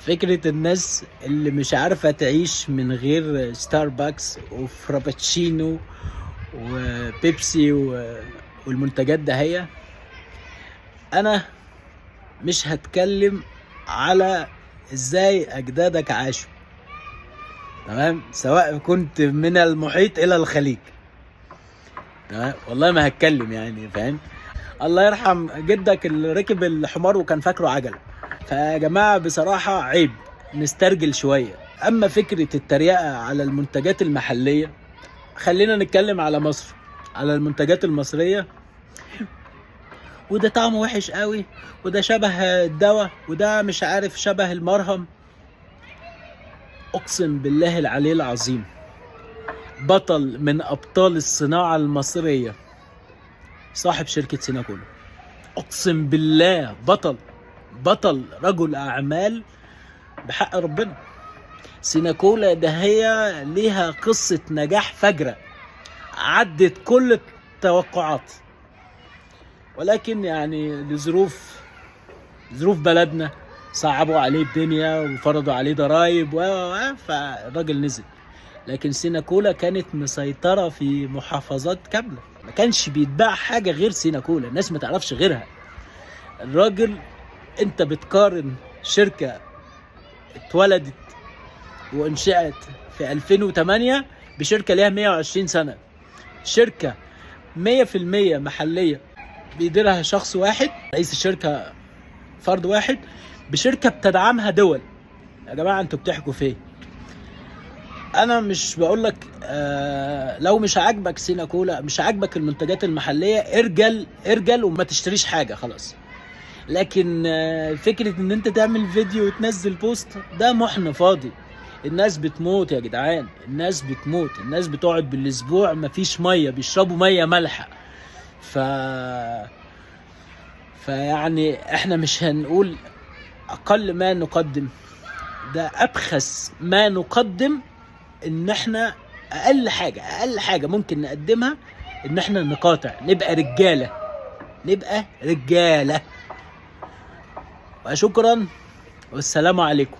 فكرة الناس اللي مش عارفة تعيش من غير ستاربكس وفرابتشينو وبيبسي والمنتجات ده. هي انا مش هتكلم على ازاي اجدادك عاشوا، تمام، سواء كنت من المحيط الى الخليج، تمام، والله ما هتكلم، يعني فاهم. الله يرحم جدك اللي ركب الحمار وكان فاكره عجله. فيا جماعه بصراحه عيب نسترجل شويه. اما فكره التريقه على المنتجات المحليه، خلينا نتكلم على مصر، على المنتجات المصريه. وده طعمه وحش قوي، وده شبه الدواء، وده مش عارف شبه المرهم. اقسم بالله العلي العظيم، بطل من ابطال الصناعه المصريه صاحب شركه سيناكولا. اقسم بالله بطل رجل اعمال بحق ربنا. سيناكولا ده هي ليها قصة نجاح فجرة عدت كل التوقعات، ولكن يعني لظروف بلدنا صعبوا عليه الدنيا وفرضوا عليه ضرائب فالراجل نزل. لكن سيناكولا كانت مسيطرة في محافظات كاملة، ما كانش بيتباع حاجة غير سيناكولا، الناس ما تعرفش غيرها. الراجل، انت بتقارن شركة اتولدت وانشأت في 2008 بشركة ليها 120 سنة، شركة 100% محلية بيديرها شخص واحد، رئيس الشركة فرد واحد، بشركة بتدعمها دول. يا جماعة انتوا بتحكوا فين؟ انا مش بقولك لو مش عاجبك سيناكولا، مش عاجبك المنتجات المحلية، ارجل وما تشتريش حاجة خلاص. لكن فكرة ان انت تعمل فيديو وتنزل بوست، ده محن فاضي. الناس بتموت يا جدعان، الناس بتموت، الناس بتقعد بالاسبوع مفيش مية، بيشربوا مية مالحة. فيعني احنا مش هنقول اقل ما نقدم، ده ابخس ما نقدم. ان احنا اقل حاجة ممكن نقدمها ان احنا نقاطع، نبقى رجالة. وشكرا والسلام عليكم.